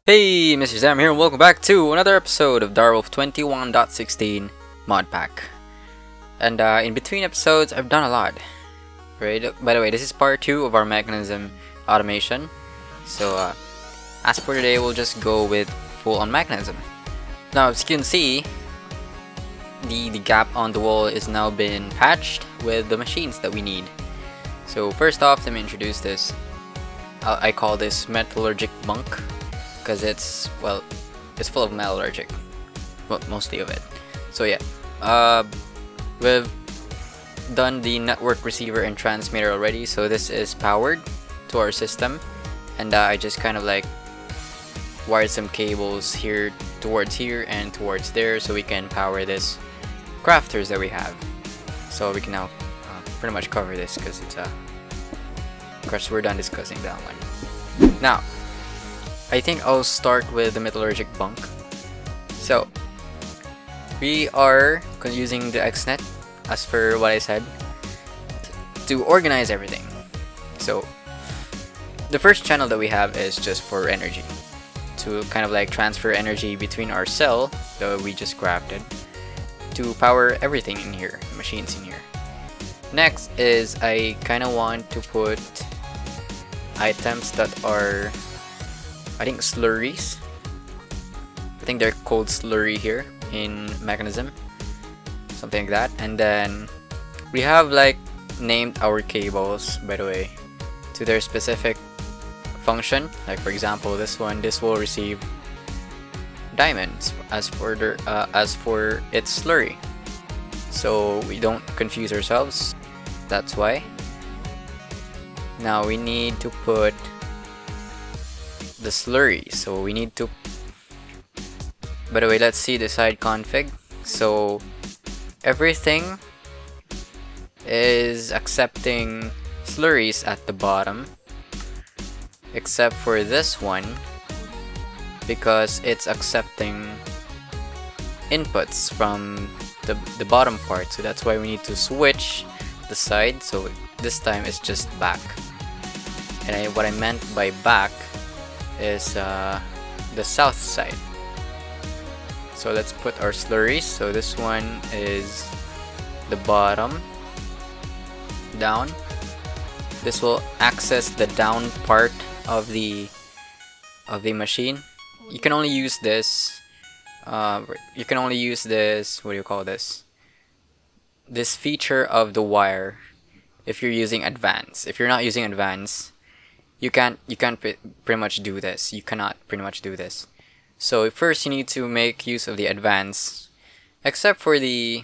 Hey, Mr. Sam here, and welcome back to another episode of Direwolf20 1.16 mod pack. And in between episodes, I've done a lot. Right? By the way, this is part 2 of our Mekanism automation. So, as for today, we'll just go with full-on Mekanism. Now, as you can see, the gap on the wall is now been patched with the machines that we need. So first off, let me introduce this. I call this metallurgic bunk, because it's full of metallurgic, well, mostly of it. So yeah, we've done the network receiver and transmitter already, so this is powered to our system, and I just kind of like wired some cables here towards here and towards there so we can power this crafters that we have. So we can now pretty much cover this because it's of course we're done discussing that one. Now I think I'll start with the metallurgic bunk. So we are using the XNet, as for what I said, to organize everything. So the first channel that we have is just for energy, to kind of like transfer energy between our cell that we just crafted to power everything in here, the machines in here. Next is I kind of want to put items that are, I think, slurries. I think they're called slurry here in Mekanism, something like that. And then we have like named our cables, by the way, to their specific function. Like for example, this will receive diamonds as for its slurry, so we don't confuse ourselves. That's why. Now we need to put the slurry, so we need to, by the way, let's see the side config. So everything is accepting slurries at the bottom except for this one, because it's accepting inputs from the bottom part. So that's why we need to switch the side. So this time it's just back, and what I meant by back is the south side. So let's put our slurries. So this one is the bottom down. This will access the down part of the machine. You can only use this what do you call this, this feature of the wire if you're using advanced. If you're not using advanced, you can't pretty much do this. You cannot pretty much do this. So first you need to make use of the advanced, except for the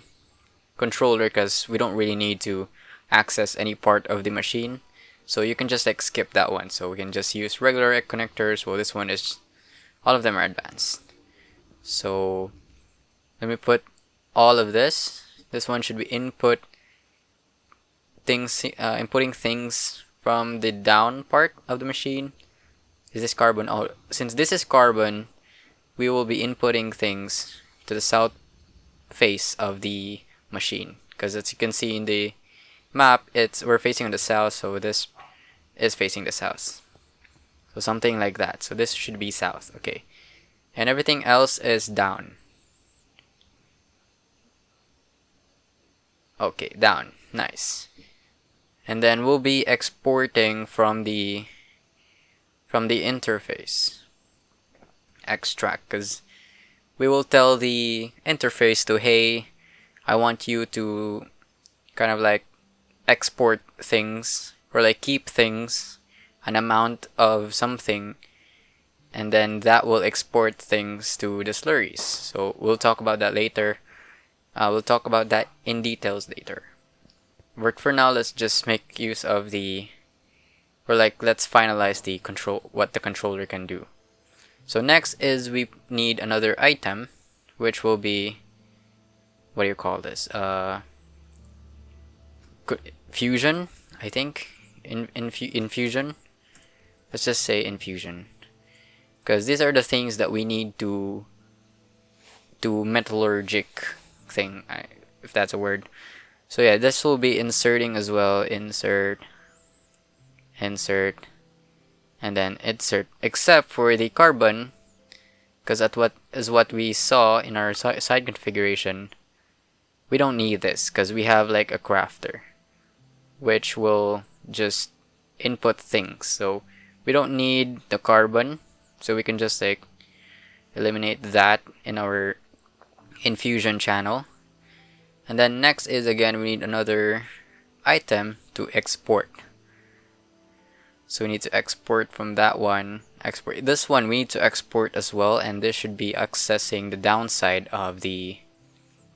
controller, because we don't really need to access any part of the machine. So you can just like skip that one. So we can just use regular connectors. Well, this one is, all of them are advanced. So let me put all of this. This one should be inputting things from the down part of the machine. Is this carbon? Oh, since this is carbon, we will be inputting things to the south face of the machine, because as you can see in the map, we're facing on the south, so this is facing the south. So something like that. So this should be south, okay. And everything else is down. Okay, down. Nice. And then we'll be exporting from the interface extract, because we will tell the interface to, hey, I want you to kind of like export things, or like keep things, an amount of something, and then that will export things to the slurries. So we'll talk about that later. We'll talk about that in details later. But for now, let's just make use of let's finalize the what the controller can do. So next is we need another item, which will be, what do you call this? Fusion, I think. Infusion. Let's just say infusion, because these are the things that we need to metallurgic thing, if that's a word. So yeah, this will be inserting as well. Insert, and then insert, except for the carbon Because at what we saw in our side configuration, we don't need this because we have like a crafter, which will just input things. So we don't need the carbon, so we can just like eliminate that in our infusion channel. And then next is, again, we need another item to export. So we need to export from that one. Export this one, we need to export as well, and this should be accessing the downside of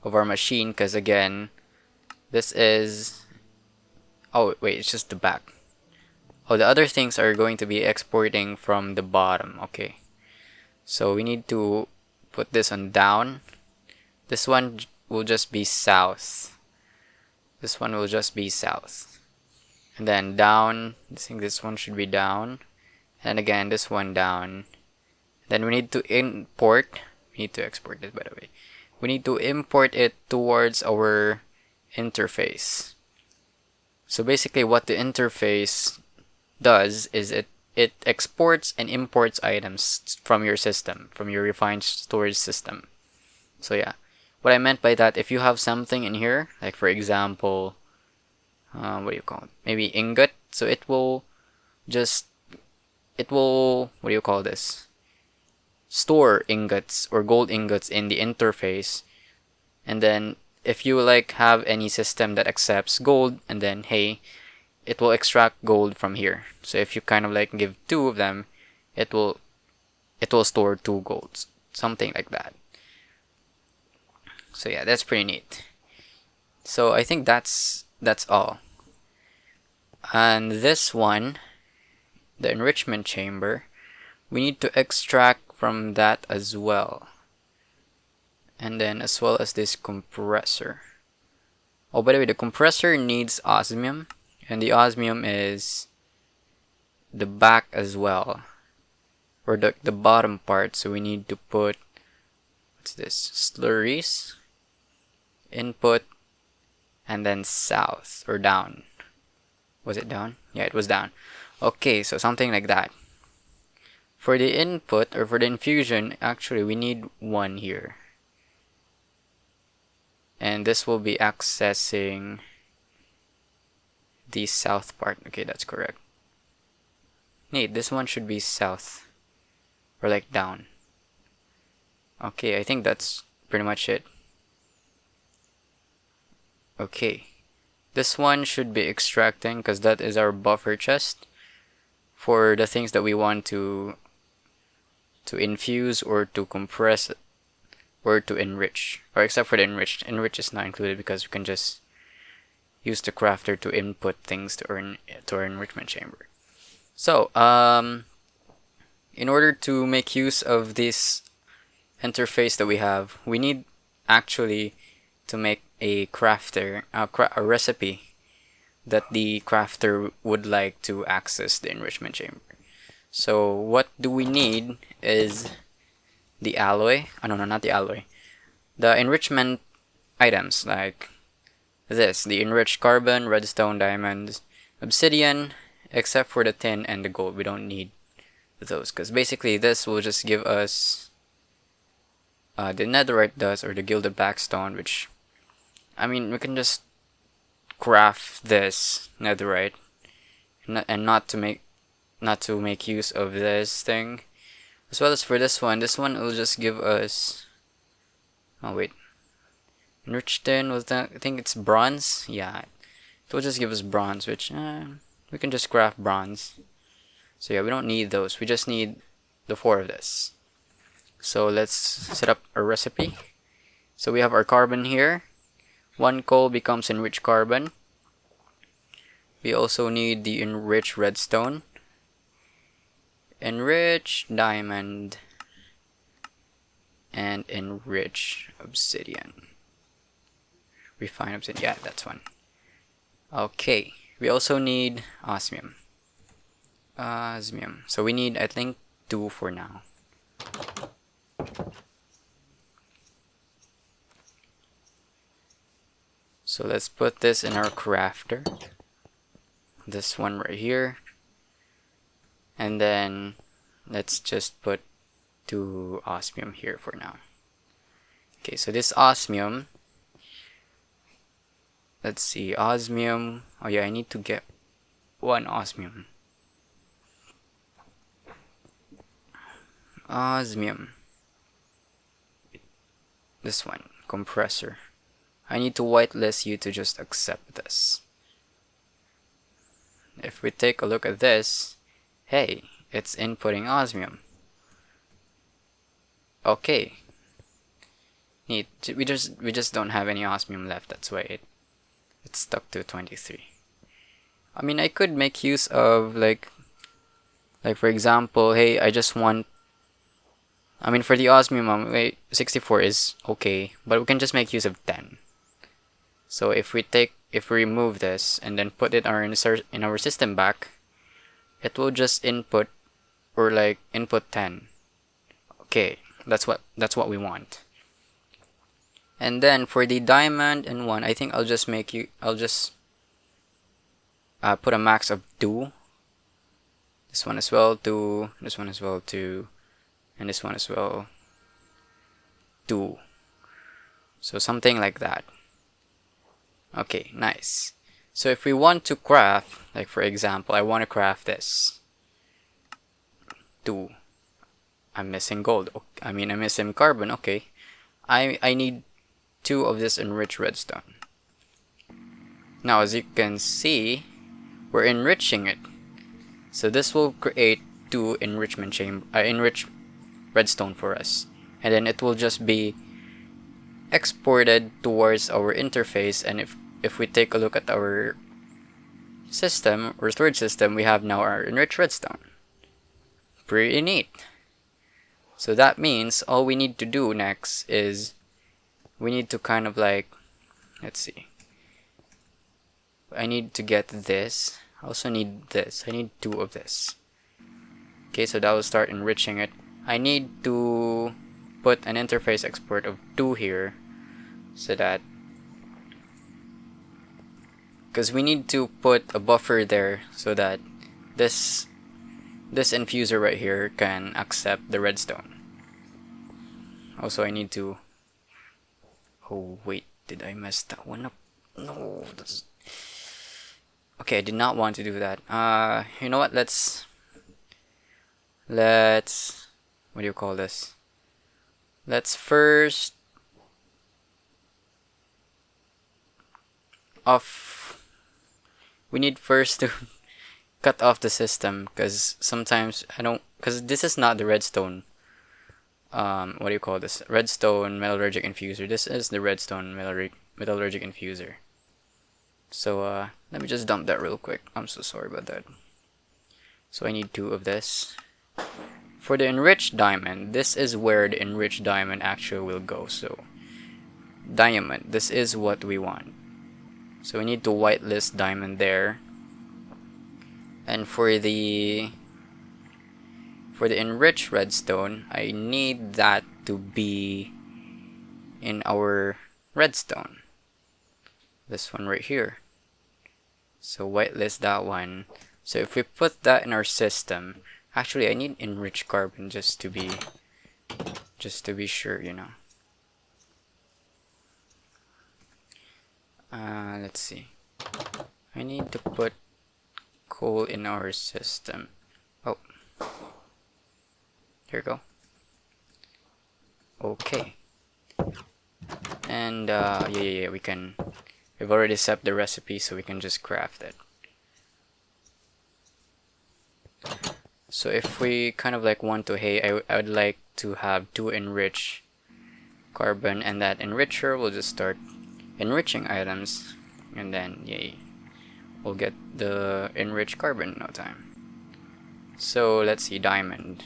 our machine, because again, this is, oh wait, it's just the back. Oh, the other things are going to be exporting from the bottom. Okay, so we need to put this on down. This one will just be south. This one will just be south. And then down, I think this one should be down. And again, this one down. Then we need to import. We need to export this, by the way. We need to import it towards our interface. So basically what the interface does is it exports and imports items from your system, from your refined storage system. So yeah, what I meant by that, if you have something in here, like for example, what do you call it? Maybe ingot. So it will, what do you call this? Store ingots or gold ingots in the interface. And then if you like have any system that accepts gold, and then hey, it will extract gold from here. So if you kind of like give 2 of them, it will store 2 golds, something like that. So yeah, that's pretty neat. So I think that's all. And this one, the enrichment chamber, we need to extract from that as well. And then as well as this compressor. Oh, by the way, the compressor needs osmium, and the osmium is the back as well, or the bottom part. So we need to put, what's this, slurries, input, and then south or down. Was it down? Yeah, it was down. Okay, so something like that. For the input or for the infusion, actually we need 1 here. And this will be accessing the south part. Okay, that's correct. Neat, this one should be south. Or like down. Okay, I think that's pretty much it. Okay. This one should be extracting, because that is our buffer chest for the things that we want to infuse or to compress or to enrich. Or except for the enriched. Enrich is not included because we can just use the crafter to input things to our enrichment chamber. So, in order to make use of this interface that we have, we need actually to make a crafter, a recipe that the crafter would like to access the enrichment chamber. So what do we need is the alloy. Oh, no, not the alloy. The enrichment items like this, the enriched carbon, redstone, diamonds, obsidian, except for the tin and the gold. We don't need those because basically this will just give us the netherite dust or the gilded blackstone, which, I mean, we can just craft this netherite and not to make use of this thing. As well as for this one will just give us, oh wait, enriched tin, was that, I think it's bronze. Yeah, it will just give us bronze, which we can just craft bronze. So yeah, we don't need those, we just need the 4 of this. So let's set up a recipe. So we have our carbon here. 1 coal becomes enriched carbon. We also need the enriched redstone, enriched diamond, and enriched obsidian. Refined obsidian, yeah, that's one. Okay, we also need osmium. So we need, I think, 2 for now. So let's put this in our crafter. This one right here. And then let's just put to osmium here for now. Okay, so this osmium, let's see, osmium, oh yeah, I need to get one osmium. Osmium, this one, compressor. I need to whitelist you to just accept this. If we take a look at this, hey, it's inputting osmium. Okay. Neat. We just don't have any osmium left. That's why it's stuck to 23. I mean, I could make use of like for example, hey, I just want. I mean, for the osmium, wait, 64 is okay, but we can just make use of 10. So if we remove this and then put it in our system back, it will just input or like input 10. Okay, that's what we want. And then for the diamond and 1, I think I'll just put a max of 2. This one as well, 2. This one as well, 2. And this one as well, 2. So something like that. Okay, nice. So if we want to craft, like for example, I want to craft this. 2. I'm missing gold. I mean, I'm missing carbon. Okay. I need 2 of this enriched redstone. Now, as you can see, we're enriching it. So this will create 2 enriched redstone for us. And then it will just be exported towards our interface, and if we take a look at our system or storage system, we have now our enriched redstone. Pretty neat. So that means all we need to do next is we need to kind of like, let's see, I need to get this. I also need this. I need 2 of this. Okay, so that will start enriching it. I need to put an interface export of 2 here, so that, because we need to put a buffer there so that this infuser right here can accept the redstone. Also, I need to, oh wait, did I mess that one up? No, that's, okay, I did not want to do that. You know what, let's what do you call this? Let's first we need first to cut off the system, because sometimes because this is not the redstone, what do you call this? Redstone metallurgic infuser. This is the redstone metallurgic infuser. So let me just dump that real quick. I'm so sorry about that. So I need 2 of this. For the enriched diamond, this is where the enriched diamond actually will go. So diamond, this is what we want. So we need to whitelist diamond there. And for the enriched redstone, I need that to be in our redstone. This one right here. So whitelist that one. So if we put that in our system, actually I need enriched carbon just to be sure, you know. Let's see. I need to put coal in our system. Oh, here we go. Okay. And yeah, we've already set the recipe, so we can just craft it. So if we kind of like want to, hey, I would like to have 2 enriched carbon, and that enricher will just start enriching items, and then yay, we'll get the enriched carbon in no time. So let's see, diamond.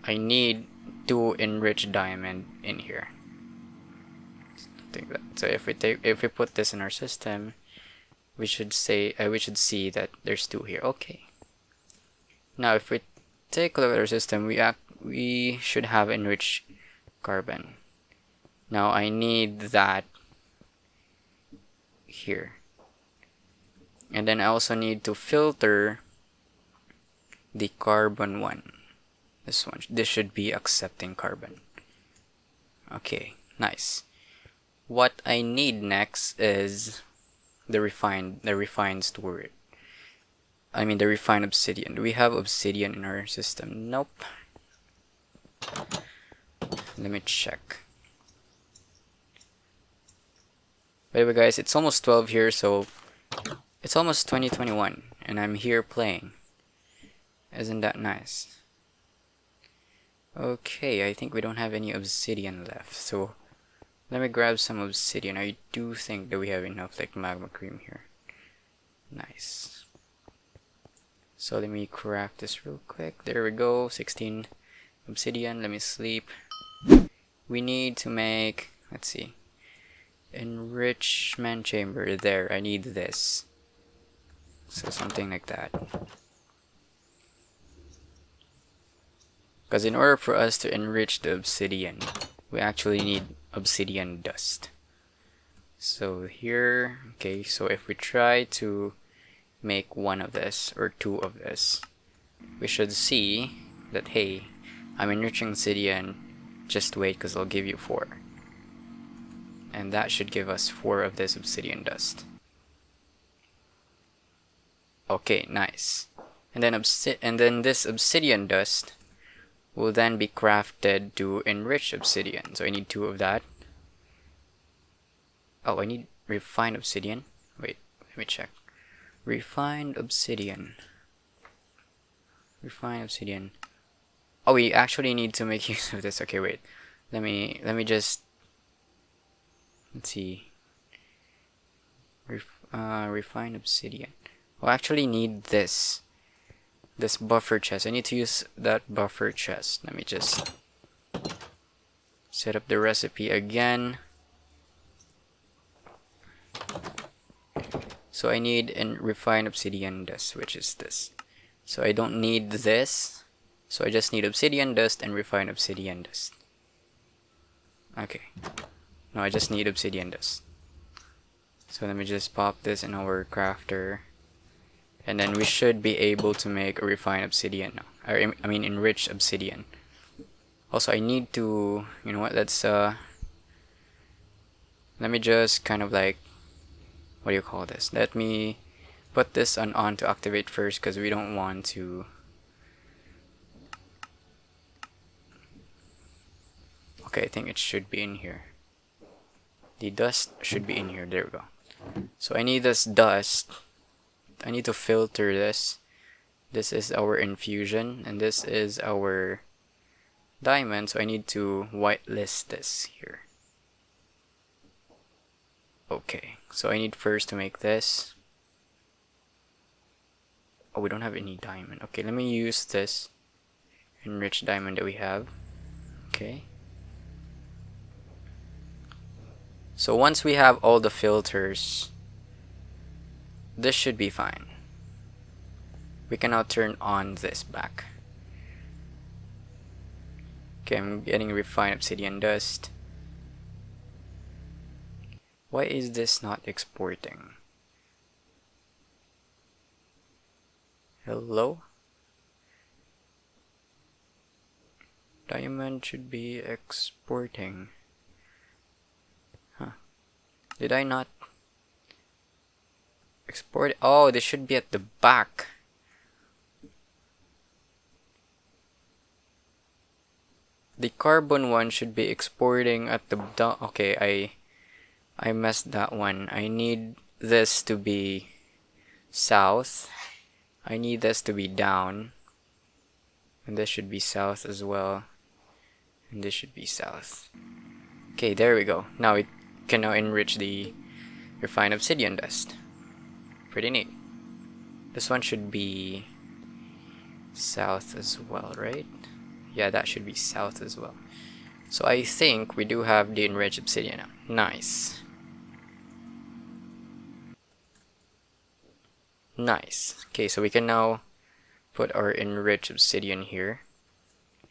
I need 2 enriched diamond in here. So if we put this in our system, we should see that there's 2 here. Okay. Now if we take a look at our system, we should have enriched carbon. Now I need that here. And then I also need to filter the carbon one. This should be accepting carbon. Okay, nice. What I need next is the refined storage. I mean the refined obsidian. Do we have obsidian in our system? Nope. Let me check. By the way, guys, it's almost 12 here, so it's almost 2021, and I'm here playing. Isn't that nice? Okay, I think we don't have any obsidian left, so let me grab some obsidian. I do think that we have enough like magma cream here. Nice. So let me craft this real quick. There we go, 16 obsidian. Let me sleep. We need to make, let's see, enrichment chamber. There, I need this. So something like that. Because in order for us to enrich the obsidian, we actually need obsidian dust. So here, okay, so if we try to make one of this or two of this, we should see that, hey, I'm enriching obsidian, just wait because I'll give you 4. And that should give us 4 of this obsidian dust. Okay, nice. And then this obsidian dust will then be crafted to enrich obsidian. So I need 2 of that. Oh, I need refined obsidian. Wait, let me check. Refined obsidian. Refined obsidian. Oh, we actually need to make use of this. Okay, wait. Let me just, let's see. Refined obsidian. We'll actually need this buffer chest. I need to use that buffer chest. Let me just set up the recipe again. So I need a refined obsidian dust, which is this. So I don't need this. So I just need obsidian dust and refined obsidian dust. Okay. No, I just need obsidian dust. So let me just pop this in our crafter. And then we should be able to make a refined obsidian now. I mean enriched obsidian. Also, I need to, you know what, let's let me just kind of like, what do you call this? Let me put this on to activate first, because we don't want to. Okay, I think it should be in here. The dust should be in here. There we go. So I need this dust. I need to filter this. This is our infusion, and this is our diamond. So I need to whitelist this here. Okay, so I need first to make this. Oh, we don't have any diamond. Okay, let me use this enriched diamond that we have. Okay. So once we have all the filters, this should be fine. We can now turn on this back. Okay, I'm getting refined obsidian dust. Why is this not exporting? Hello? Diamond should be exporting. Huh. Did I not export it? Oh, this should be at the back. The carbon one should be exporting at the okay, I messed that one. I need this to be south. I need this to be down. And this should be south as well. And this should be south. Okay, there we go. Now we can now enrich the refined obsidian dust. Pretty neat. This one should be south as well, right? Yeah, that should be south as well. So I think we do have the enriched obsidian now. Nice. Nice. Okay, so we can now put our enriched obsidian here.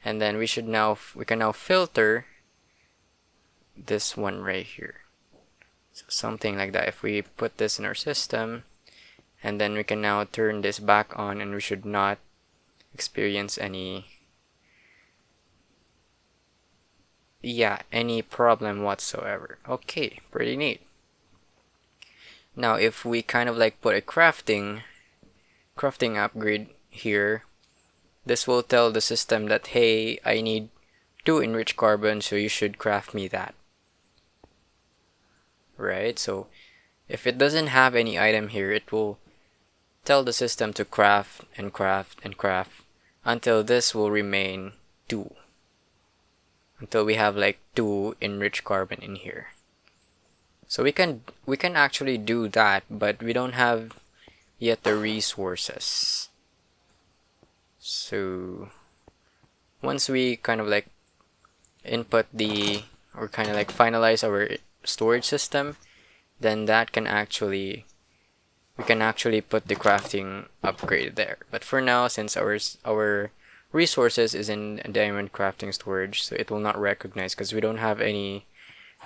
And then we can now filter this one right here. So something like that. If we put this in our system, and then we can now turn this back on, and we should not experience any yeah, any problem whatsoever. Okay, pretty neat. Now if we kind of like put a crafting upgrade here, this will tell the system that, hey, I need 2 enriched carbon, so you should craft me that. Right? So if it doesn't have any item here, it will tell the system to craft and craft and craft until this will remain 2. Until we have like 2 enriched carbon in here. So we can actually do that, but we don't have yet the resources. So once we kind of like input or kind of like finalize our storage system, then that can actually we can actually put the crafting upgrade there. But for now, since our resources is in diamond crafting storage, so it will not recognize because we don't have any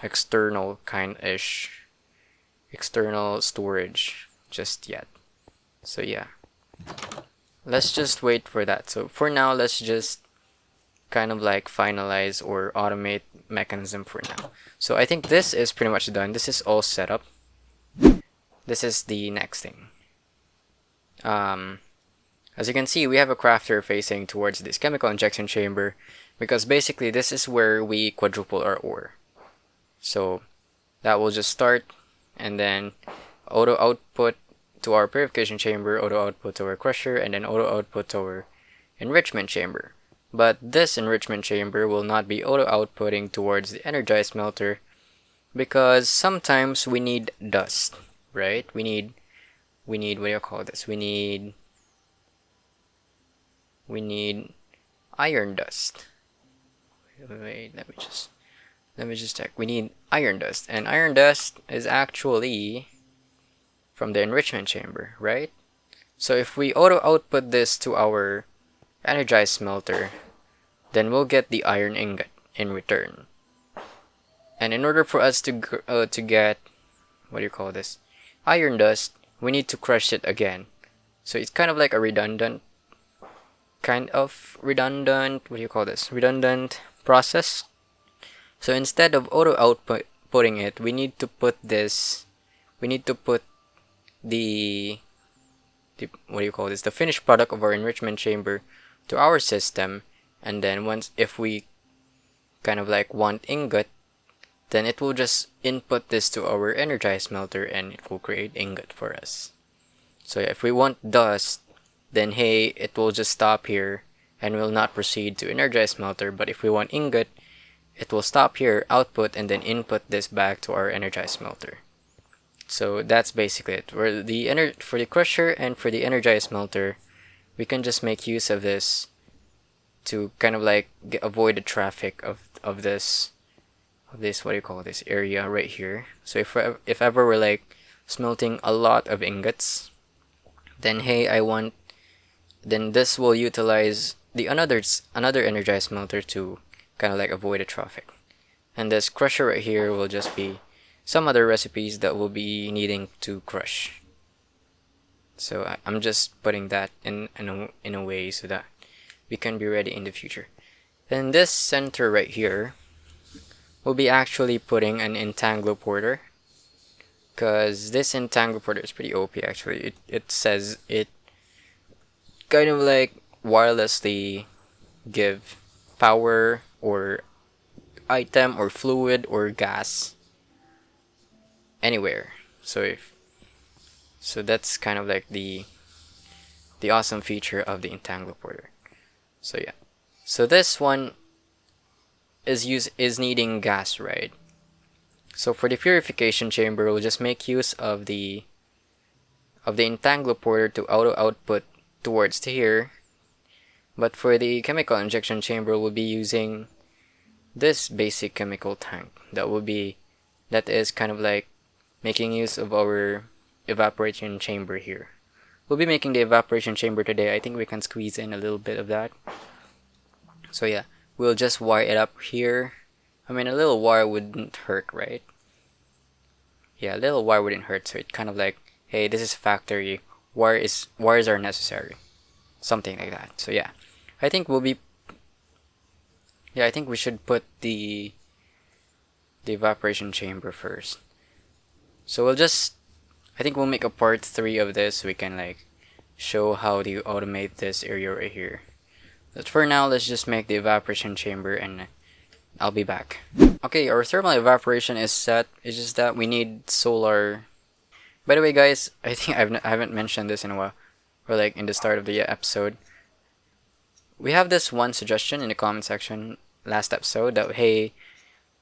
external external storage just yet. So yeah, let's just wait for that. So for now, let's just kind of like finalize or automate Mekanism for now. So I think this is pretty much done. This is all set up. This is the next thing. As you can see, we have a crafter facing towards this chemical injection chamber, because basically this is where we quadruple our ore. So that will just start, and then auto output to our purification chamber, auto output to our crusher, and then auto output to our enrichment chamber. But this enrichment chamber will not be auto outputting towards the energized smelter, because sometimes we need dust, right? We need what do you call this? We need iron dust. Wait, let me just check. We need iron dust, and iron dust is actually from the enrichment chamber, right? So if we auto output this to our energized smelter, then we'll get the iron ingot in return. And in order for us to get what do you call this, iron dust, we need to crush it again. So it's kind of like a redundant what do you call this, redundant process. So instead of auto outputting it, we need to put the what do you call this, the finished product of our enrichment chamber to our system, and then if we kind of like want ingot, then it will just input this to our energized smelter and it will create ingot for us. So if we want dust, then hey, it will just stop here and will not proceed to energized smelter. But if we want ingot, it will stop here, output, and then input this back to our energized smelter. So that's basically it. For the crusher and for the energized smelter, we can just make use of this to kind of like avoid the traffic of this what do you call this area right here. So if ever we're like smelting a lot of ingots, then hey, then this will utilize the another energized smelter to kind of like avoid the traffic. And this crusher right here will just be some other recipes that we'll be needing to crush. So I'm just putting that in a way so that we can be ready in the future. Then this center right here, we'll be actually putting an entangloporter, because this entangloporter is pretty OP actually. It says it kind of like wirelessly give power or item or fluid or gas anywhere. So that's kind of like the awesome feature of the entangloporter. So yeah, so this one is needing gas, right? So for the purification chamber, we'll just make use of the entangloporter to auto output towards here. But for the chemical injection chamber, we'll be using this basic chemical tank that is kind of like making use of our evaporation chamber here. We'll be making the evaporation chamber today. I think we can squeeze in a little bit of that. So yeah, we'll just wire it up here. I mean, a little wire wouldn't hurt, right? Yeah, a little wire wouldn't hurt. So it kind of like, hey, this is a factory. Wires are necessary. Something like that. So yeah, I think we should put the the evaporation chamber first. So I think we'll make a part 3 of this so we can like show how do you automate this area right here. But for now, let's just make the evaporation chamber and I'll be back. Okay, our thermal evaporation is set. It's just that we need solar. By the way, guys, I think I haven't mentioned this in a while, or like in the start of the episode. We have this one suggestion in the comment section last episode that, hey,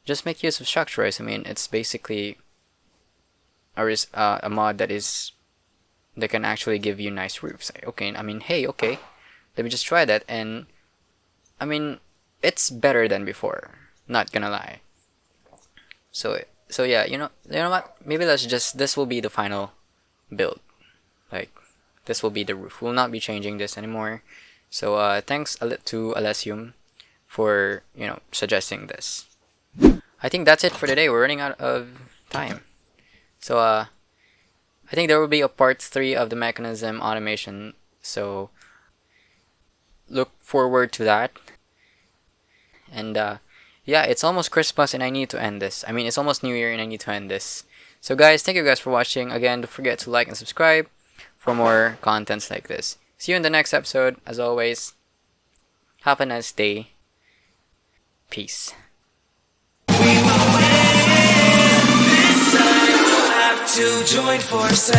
just make use of Structurize. I mean, it's basically a mod that can actually give you nice roofs. Okay, I mean, hey, okay, let me just try that, and I mean, it's better than before. Not gonna lie. So yeah, you know what? Maybe this will be the final build. Like, this will be the roof. We'll not be changing this anymore. So thanks to Alessium for suggesting this. I think that's it for today. We're running out of time. So I think there will be a part 3 of the mechanism automation. So look forward to that. And yeah, it's almost Christmas and I need to end this. I mean, it's almost New Year and I need to end this. So guys, thank you guys for watching. Again, don't forget to like and subscribe for more contents like this. See you in the next episode. As always, have a nice day. Peace. We will win this time. We'll have to join forces.